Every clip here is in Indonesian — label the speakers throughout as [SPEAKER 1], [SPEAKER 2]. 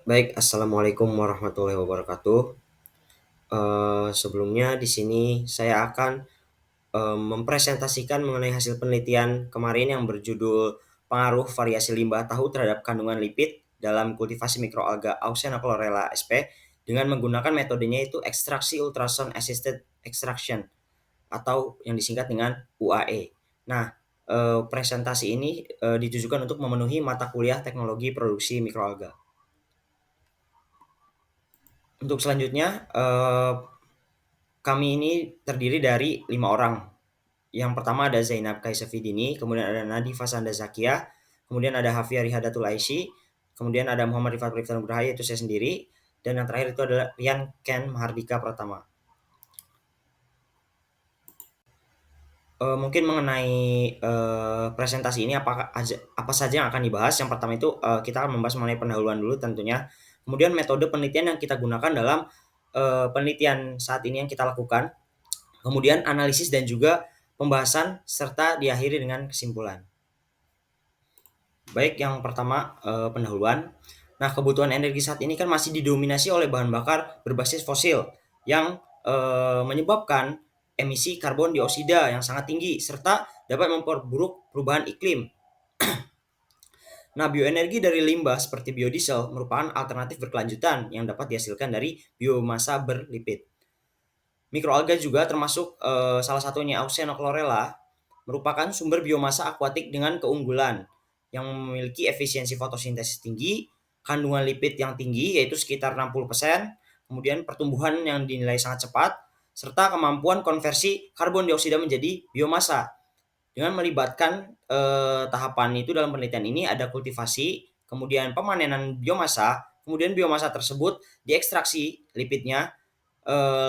[SPEAKER 1] Baik, assalamualaikum warahmatullahi wabarakatuh. Sebelumnya di sini saya akan mempresentasikan mengenai hasil penelitian kemarin yang berjudul pengaruh variasi limbah tahu terhadap kandungan lipid dalam kultivasi mikroalga Auxina chlorella sp dengan menggunakan metodenya itu ekstraksi ultrasound assisted extraction atau yang disingkat dengan UAE. Nah, presentasi ini ditujukan untuk memenuhi mata kuliah teknologi produksi mikroalga. Untuk selanjutnya, kami ini terdiri dari 5 orang. Yang pertama ada Zainab Kaisafidini, kemudian ada Nadifa Sanda Zakia, kemudian ada Hafia Rihadatul Aisy, kemudian ada Muhammad Rifat Prifta Nugraha, yaitu saya sendiri, dan yang terakhir itu adalah Rian Ken Mahardika Pratama. Mungkin mengenai presentasi ini apa saja yang akan dibahas. Yang pertama itu kita akan membahas mengenai pendahuluan dulu tentunya. Kemudian metode penelitian yang kita gunakan dalam penelitian saat ini yang kita lakukan. Kemudian analisis dan juga pembahasan serta diakhiri dengan kesimpulan. Baik, yang pertama pendahuluan. Nah, kebutuhan energi saat ini kan masih didominasi oleh bahan bakar berbasis fosil yang menyebabkan emisi karbon dioksida yang sangat tinggi serta dapat memperburuk perubahan iklim. Nah, bioenergi dari limbah seperti biodiesel merupakan alternatif berkelanjutan yang dapat dihasilkan dari biomasa berlipid. Mikroalga juga termasuk salah satunya Auxina chlorella merupakan sumber biomasa akuatik dengan keunggulan yang memiliki efisiensi fotosintesis tinggi, kandungan lipid yang tinggi yaitu sekitar 60%, kemudian pertumbuhan yang dinilai sangat cepat, serta kemampuan konversi karbon dioksida menjadi biomasa. Dengan melibatkan tahapan itu dalam penelitian ini ada kultivasi, kemudian pemanenan biomasa, kemudian biomasa tersebut diekstraksi lipidnya,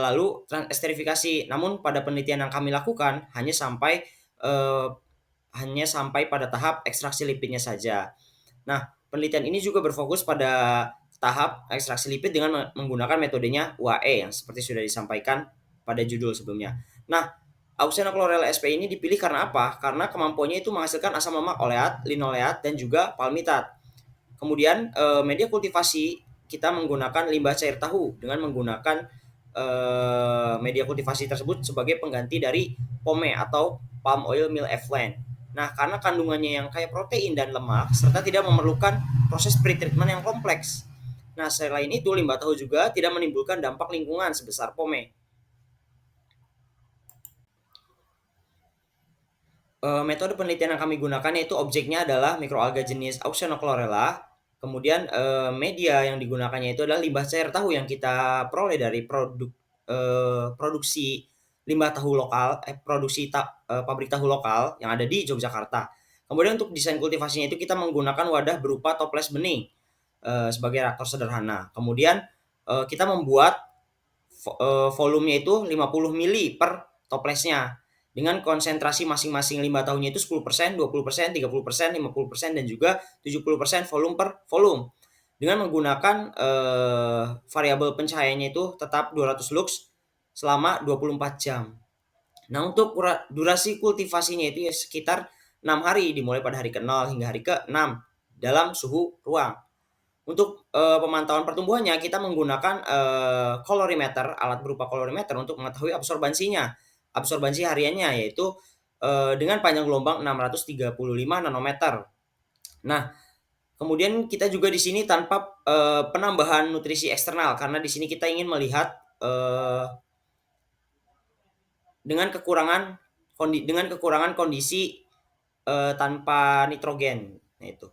[SPEAKER 1] lalu esterifikasi. Namun pada penelitian yang kami lakukan eee, hanya sampai pada tahap ekstraksi lipidnya saja. Nah, penelitian ini juga berfokus pada tahap ekstraksi lipid dengan menggunakan metodenya UAE yang seperti sudah disampaikan pada judul sebelumnya. Nah, Auxina chlorella sp ini dipilih karena apa? Karena kemampuannya itu menghasilkan asam lemak oleat, linoleat, dan juga palmitat. Kemudian media kultivasi kita menggunakan limbah cair tahu dengan menggunakan media kultivasi tersebut sebagai pengganti dari pome atau palm oil meal effluent. Nah, karena kandungannya yang kaya protein dan lemak serta tidak memerlukan proses pretreatment yang kompleks. Nah, selain itu limbah tahu juga tidak menimbulkan dampak lingkungan sebesar pome. Metode penelitian yang kami gunakan yaitu objeknya adalah mikroalga jenis Auxina chlorella. Kemudian media yang digunakannya itu adalah limbah cair tahu yang kita peroleh dari produksi limbah tahu lokal, pabrik tahu lokal yang ada di Yogyakarta. Kemudian untuk desain kultivasinya itu kita menggunakan wadah berupa toples bening sebagai reaktor sederhana. Kemudian kita membuat volumenya itu 50 mili per toplesnya dengan konsentrasi masing-masing limbah tahunya itu 10%, 20%, 30%, 50%, dan juga 70% volume per volume. Dengan menggunakan variabel pencahayaannya itu tetap 200 lux selama 24 jam. Nah, untuk durasi kultivasinya itu ya sekitar 6 hari dimulai pada hari ke-0 hingga hari ke-6 dalam suhu ruang. Untuk pemantauan pertumbuhannya kita menggunakan colorimeter, alat berupa colorimeter untuk mengetahui absorbansinya. Absorbansi hariannya yaitu dengan panjang gelombang 635 nanometer. Nah, kemudian kita juga di sini tanpa penambahan nutrisi eksternal karena di sini kita ingin melihat dengan kekurangan kondisi tanpa nitrogen. Nah, itu.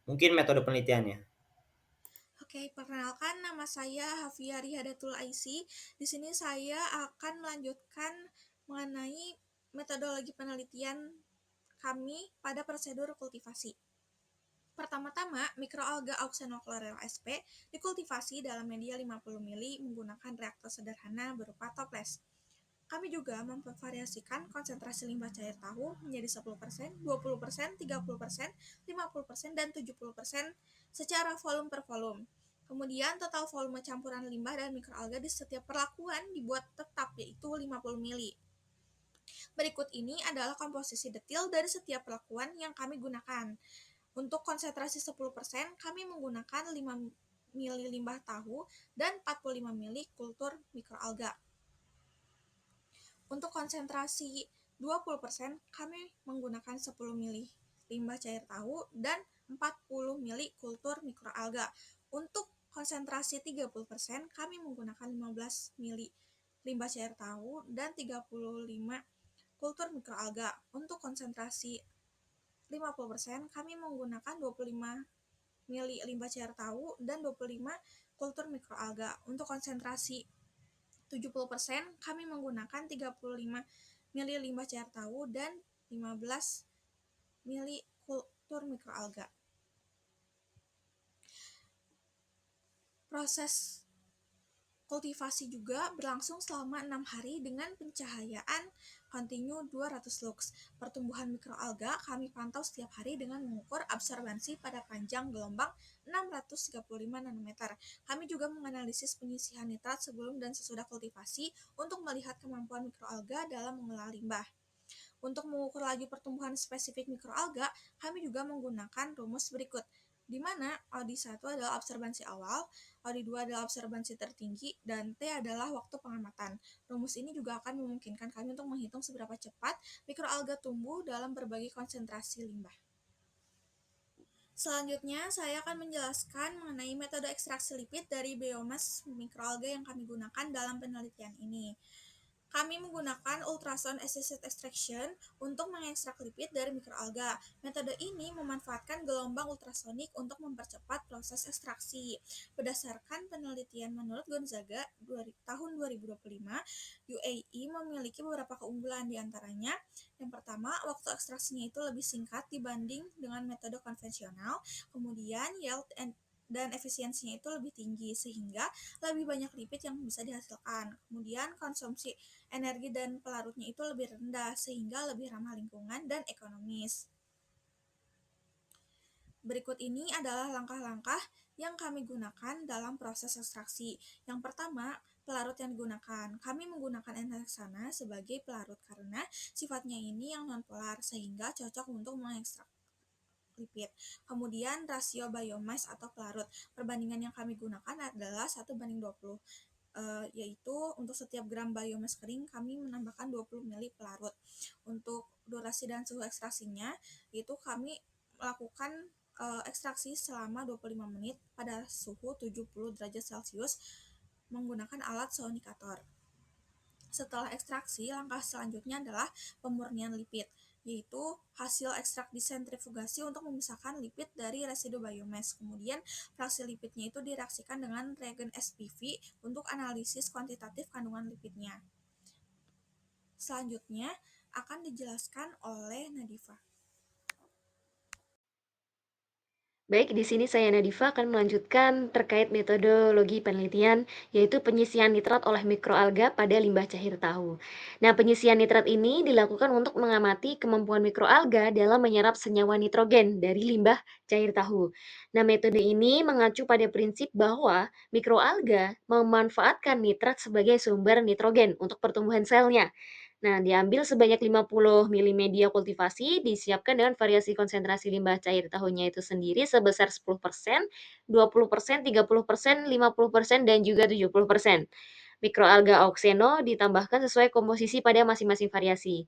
[SPEAKER 1] Mungkin metode penelitiannya.
[SPEAKER 2] Oke, perkenalkan nama saya Hafia Rihadatul Aisy. Di sini saya akan melanjutkan mengenai metodologi penelitian kami pada prosedur kultivasi. Pertama-tama, mikroalga Auxina chlorella sp dikultivasi dalam media 50 mili menggunakan reaktor sederhana berupa toples. Kami juga memvariasikan konsentrasi limbah cair tahu menjadi 10%, 20%, 30%, 50%, dan 70% secara volume per volume. Kemudian total volume campuran limbah dan mikroalga di setiap perlakuan dibuat tetap yaitu 50 mili. Berikut ini adalah komposisi detil dari setiap perlakuan yang kami gunakan. Untuk konsentrasi 10%, kami menggunakan mili limbah tahu, dan 45 mili kultur mikroalga. Untuk konsentrasi 20%, kami menggunakan 10 mili limbah cair tahu dan 40 mili kultur mikroalga. Untuk konsentrasi 30%, kami menggunakan 15 mili limbah cair tahu dan 35 kultur mikroalga. Untuk konsentrasi 50%, kami menggunakan 25 mili limbah cair tahu dan 25 kultur mikroalga. Untuk konsentrasi 70%, kami menggunakan 35 mili limbah cair tahu dan 15 mili kultur mikroalga. Proses kultivasi juga berlangsung selama 6 hari dengan pencahayaan kontinu 200 lux. Pertumbuhan mikroalga kami pantau setiap hari dengan mengukur absorbansi pada panjang gelombang 635 nanometer. Kami juga menganalisis penyisihan nitrat sebelum dan sesudah kultivasi untuk melihat kemampuan mikroalga dalam mengelola limbah. Untuk mengukur laju pertumbuhan spesifik mikroalga, kami juga menggunakan rumus berikut, di mana OD1 adalah absorbansi awal, OD2 adalah absorbansi tertinggi, dan T adalah waktu pengamatan. Rumus ini juga akan memungkinkan kami untuk menghitung seberapa cepat mikroalga tumbuh dalam berbagai konsentrasi limbah. Selanjutnya, saya akan menjelaskan mengenai metode ekstraksi lipid dari biomas mikroalga yang kami gunakan dalam penelitian ini. Kami menggunakan ultrasound assisted extraction untuk mengekstrak lipid dari mikroalga. Metode ini memanfaatkan gelombang ultrasonik untuk mempercepat proses ekstraksi. Berdasarkan penelitian menurut Gonzaga tahun 2025, UAE memiliki beberapa keunggulan, di antaranya yang pertama, waktu ekstraksinya itu lebih singkat dibanding dengan metode konvensional. Kemudian, yield dan efisiensinya itu lebih tinggi sehingga lebih banyak lipid yang bisa dihasilkan. Kemudian konsumsi energi dan pelarutnya itu lebih rendah sehingga lebih ramah lingkungan dan ekonomis. Berikut ini adalah langkah-langkah yang kami gunakan dalam proses ekstraksi. Yang pertama, pelarut yang digunakan. Kami menggunakan enheksana sebagai pelarut karena sifatnya ini yang nonpolar sehingga cocok untuk mengekstrak lipid. Kemudian rasio biomass atau pelarut. Perbandingan yang kami gunakan adalah 1:20, yaitu untuk setiap gram biomass kering kami menambahkan 20 ml pelarut. Untuk durasi dan suhu ekstraksinya, itu kami melakukan ekstraksi selama 25 menit pada suhu 70 derajat Celcius menggunakan alat sonikator. Setelah ekstraksi, langkah selanjutnya adalah pemurnian lipid, yaitu hasil ekstrak disentrifugasi untuk memisahkan lipid dari residu biomass. Kemudian, fraksi lipidnya itu direaksikan dengan reagen SPV untuk analisis kuantitatif kandungan lipidnya. Selanjutnya, akan dijelaskan oleh Nadifa.
[SPEAKER 3] Baik, di sini saya Nadifa akan melanjutkan terkait metodologi penelitian, yaitu penyisian nitrat oleh mikroalga pada limbah cair tahu. Nah, penyisian nitrat ini dilakukan untuk mengamati kemampuan mikroalga dalam menyerap senyawa nitrogen dari limbah cair tahu. Nah, metode ini mengacu pada prinsip bahwa mikroalga memanfaatkan nitrat sebagai sumber nitrogen untuk pertumbuhan selnya. Nah, diambil sebanyak 50 mili media kultivasi, disiapkan dengan variasi konsentrasi limbah cair tahunya itu sendiri sebesar 10%, 20%, 30%, 50%, dan juga 70%. Mikroalga auxeno ditambahkan sesuai komposisi pada masing-masing variasi.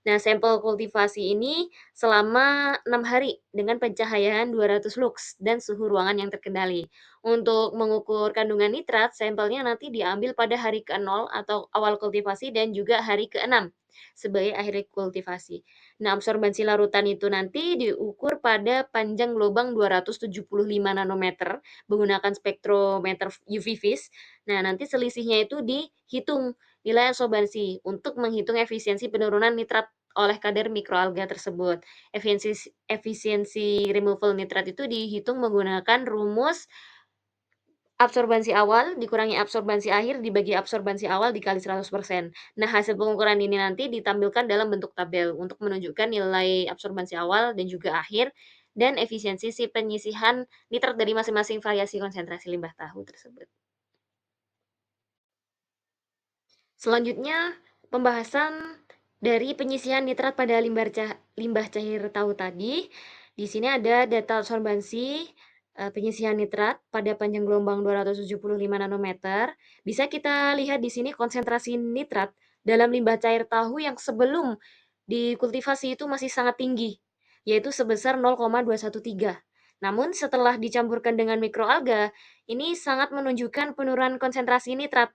[SPEAKER 3] Nah, sampel kultivasi ini selama 6 hari dengan pencahayaan 200 lux dan suhu ruangan yang terkendali. Untuk mengukur kandungan nitrat, sampelnya nanti diambil pada hari ke-0 atau awal kultivasi dan juga hari ke-6 sebagai akhir kultivasi. Nah, absorbansi larutan itu nanti diukur pada panjang lubang 275 nanometer menggunakan spektrometer UV vis. Nah, nanti selisihnya itu dihitung nilai absorbansi untuk menghitung efisiensi penurunan nitrat oleh kadar mikroalga tersebut. Efisiensi removal nitrat itu dihitung menggunakan rumus absorbansi awal dikurangi absorbansi akhir dibagi absorbansi awal dikali 100%. Nah, hasil pengukuran ini nanti ditampilkan dalam bentuk tabel untuk menunjukkan nilai absorbansi awal dan juga akhir dan efisiensi si penyisihan nitrat dari masing-masing variasi konsentrasi limbah tahu tersebut. Selanjutnya, pembahasan dari penyisihan nitrat pada limbah cair tahu tadi. Di sini ada data absorbansi penyisian nitrat pada panjang gelombang 275 nanometer, bisa kita lihat di sini konsentrasi nitrat dalam limbah cair tahu yang sebelum dikultivasi itu masih sangat tinggi, yaitu sebesar 0,213. Namun setelah dicampurkan dengan mikroalga, ini sangat menunjukkan penurunan konsentrasi nitrat.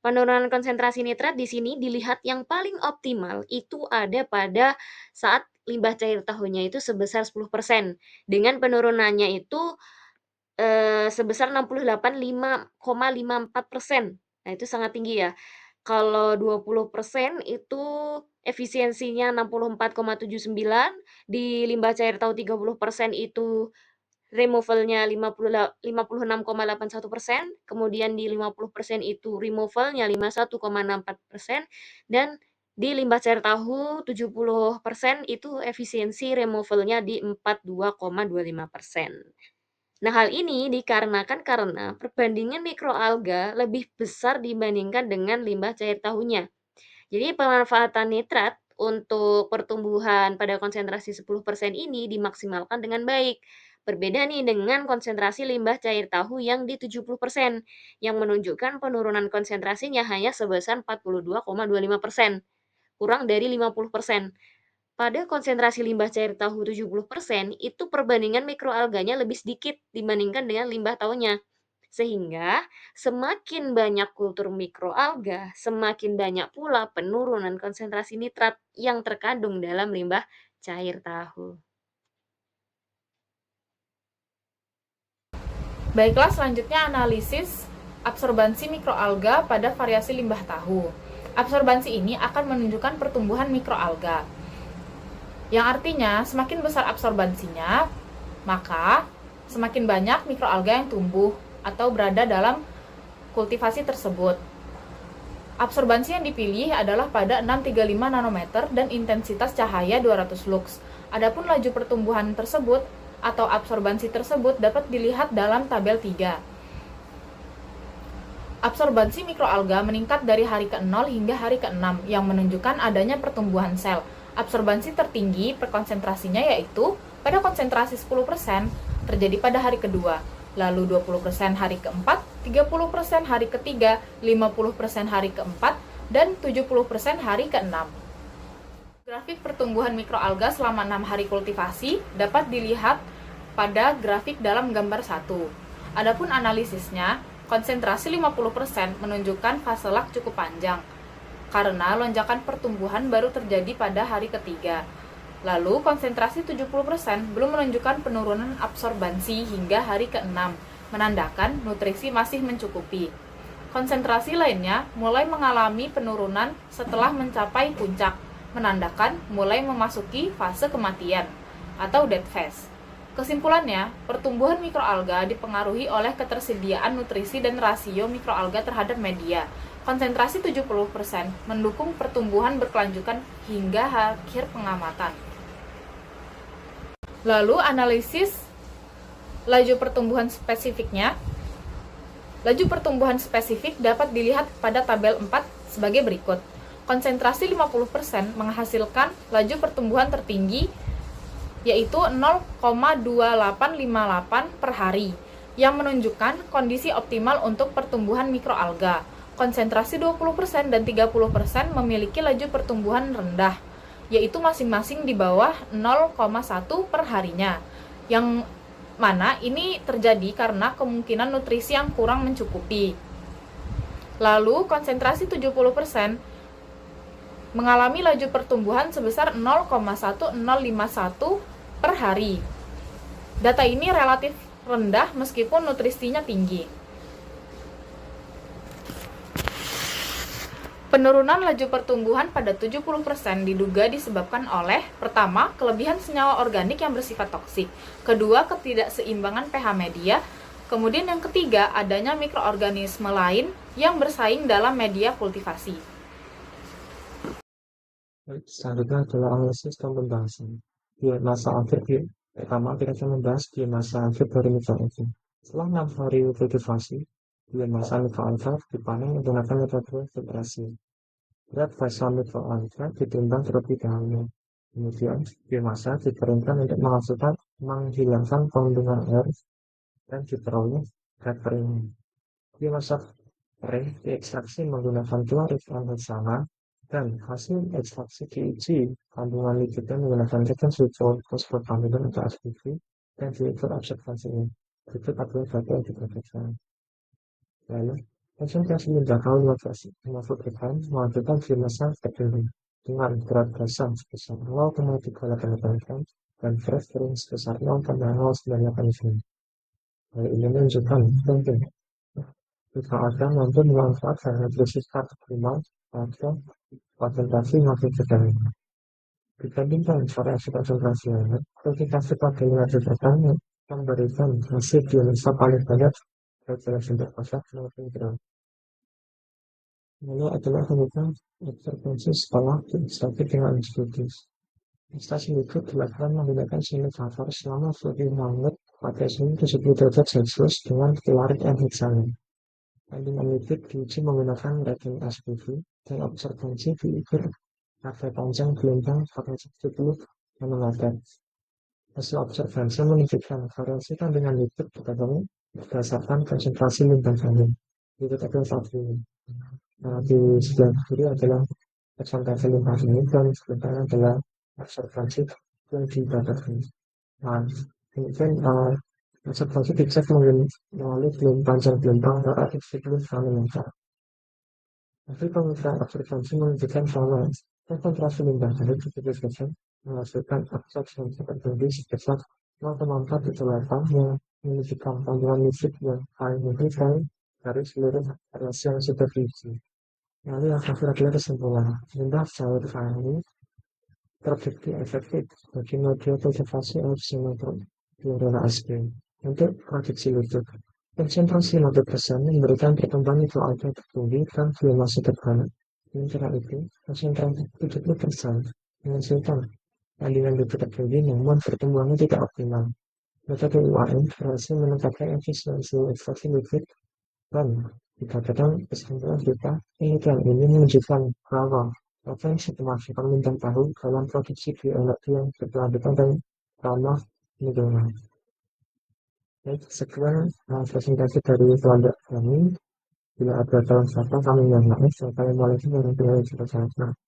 [SPEAKER 3] Penurunan konsentrasi nitrat di sini dilihat yang paling optimal itu ada pada saat limbah cair tahunya itu sebesar 10%, dengan penurunannya itu sebesar 68,54%. Nah, itu sangat tinggi ya. Kalau 20% itu efisiensinya 64,79, di limbah cair tahu 30% itu removal-nya 56,81%, kemudian di 50% itu removal-nya 51,64%, dan di limbah cair tahu 70% itu efisiensi removal-nya di 42,25%. Nah, hal ini dikarenakan karena perbandingan mikroalga lebih besar dibandingkan dengan limbah cair tahunya. Jadi pemanfaatan nitrat untuk pertumbuhan pada konsentrasi 10% ini dimaksimalkan dengan baik. Berbeda nih dengan konsentrasi limbah cair tahu yang di 70%, yang menunjukkan penurunan konsentrasinya hanya sebesar 42,25%, kurang dari 50%. Pada konsentrasi limbah cair tahu 70%, itu perbandingan mikroalganya lebih sedikit dibandingkan dengan limbah tahunya. Sehingga semakin banyak kultur mikroalga, semakin banyak pula penurunan konsentrasi nitrat yang terkandung dalam limbah cair tahu.
[SPEAKER 4] Baiklah, selanjutnya analisis absorbansi mikroalga pada variasi limbah tahu. Absorbansi ini akan menunjukkan pertumbuhan mikroalga. Yang artinya, semakin besar absorbansinya, maka semakin banyak mikroalga yang tumbuh atau berada dalam kultivasi tersebut. Absorbansi yang dipilih adalah pada 635 nanometer dan intensitas cahaya 200 lux. Adapun laju pertumbuhan tersebut atau absorbansi tersebut dapat dilihat dalam tabel 3. Absorbansi mikroalga meningkat dari hari ke-0 hingga hari ke-6 yang menunjukkan adanya pertumbuhan sel. Absorbansi tertinggi perkonsentrasinya yaitu pada konsentrasi 10% terjadi pada hari kedua, lalu 20% hari keempat, 30% hari ketiga, 50% hari keempat, dan 70% hari keenam. Grafik pertumbuhan mikroalga selama 6 hari kultivasi dapat dilihat pada grafik dalam gambar 1. Adapun analisisnya, konsentrasi 50% menunjukkan fase lak cukup panjang, karena lonjakan pertumbuhan baru terjadi pada hari ketiga. Lalu konsentrasi 70% belum menunjukkan penurunan absorbansi hingga hari ke-6, menandakan nutrisi masih mencukupi. Konsentrasi lainnya mulai mengalami penurunan setelah mencapai puncak, menandakan mulai memasuki fase kematian atau dead phase. Kesimpulannya, pertumbuhan mikroalga dipengaruhi oleh ketersediaan nutrisi dan rasio mikroalga terhadap media. Konsentrasi 70% mendukung pertumbuhan berkelanjutan hingga akhir pengamatan. Lalu analisis laju pertumbuhan spesifiknya. Laju pertumbuhan spesifik dapat dilihat pada tabel 4 sebagai berikut. Konsentrasi 50% menghasilkan laju pertumbuhan tertinggi yaitu 0,2858 per hari yang menunjukkan kondisi optimal untuk pertumbuhan mikroalga. Konsentrasi 20% dan 30% memiliki laju pertumbuhan rendah, yaitu masing-masing di bawah 0,1 per harinya. Yang mana ini terjadi karena kemungkinan nutrisi yang kurang mencukupi. Lalu konsentrasi 70% mengalami laju pertumbuhan sebesar 0,1051 per hari. Data ini relatif rendah meskipun nutrisinya tinggi. Penurunan laju pertumbuhan pada 70% diduga disebabkan oleh: pertama, kelebihan senyawa organik yang bersifat toksik, kedua, ketidakseimbangan pH media, kemudian yang ketiga, adanya mikroorganisme lain yang bersaing dalam media kultivasi.
[SPEAKER 5] Selanjutnya adalah analisis dan pembahasan. Biomasa akhir pertama kita akan membahas biomasa akhir dari mikroalga. Setelah 6 hari kultivasi, biomasa mikroalga dipanen menggunakan metode filtrasi. Berat faisal mikroalga ditimbang terlebih dahulu. Kemudian biomasa dikeringkan untuk menghilangkan kandungan air dan diperoleh zat kering. Di masa kering diekstraksi menggunakan klorifan bersama dan hasil ekstraksi diuji kandungan lipidnya menggunakan reagen sulfur fosfokarbon atau HPV dan diukur observasinya. Berikut adalah data yang diperhatikan. Lalu, konsentrasi limbah kaul 50 gram menghasilkan biomasa tertinggi dengan berat dasar sebesar 0,38 gram dan berat kering sebesar 0,098 gram. Hal ini menunjukkan penting jika ada mampu memanfaatkan dosis maksimal atau konsentrasi makin sedang. Dibandingkan variasi konsentrasi lainnya, konsentrasi pada 500 gram memberikan hasil biomasa paling banyak dari sumber masak maupun gram. Lalu adalah kemudian observasi setelah diekstraksi dengan institusi. Ekstraksi liquid dilakukan menggunakan simulator selama 45 menit pada suhu 70 derajat Celcius dengan kelarik hexane. Kandungan lipid diuji menggunakan reagen HPV dan observasi diukur pada panjang gelombang pada 70 nanometer. Hasil observasi menunjukkan variasi kandungan lipid berdasarkan konsentrasi limbah kandung. Itu adalah satu. Di sebelah kiri adalah presentasi limbah ini dan sebenarnya adalah observasi yang didapatkan. Nah, kemudian observasi dicek melalui panjang gelombang relatif siklus nanometer. Hasil pengukuran observasi menunjukkan bahwa konsentrasi limbah dari 70% menghasilkan absorpsi yang sangat tinggi sebesar 0,4 yang menunjukkan kandungan lipid yang paling tinggi dari seluruh variasi yang sudah diuji. Lalu yang terakhir adalah kesimpulan. Limbah cair ini terbukti efektif bagi media konservasi oksimetron fluorona aspirin untuk produksi lipid. Konsentrasi 50% memberikan pertumbuhan mikroalga tertinggi dan biomasa terbanyak. Sementara itu, konsentrasi 70% menghasilkan kandungan lipid tertinggi namun pertumbuhannya tidak optimal. Metode UAM berhasil meningkatkan efisiensi ekstraksi lipid dan dikatakan kesimpulan kita, penelitian ini menunjukkan bahwa potensi kemasukan limbah tahu dalam produksi bioenergi yang berkelanjutan dan ramah lingkungan. Baik, sekian presentasi dari kelompok kami. Bila ada salah kami yang lain, saya mulai warahmatullahi wabarakatuh.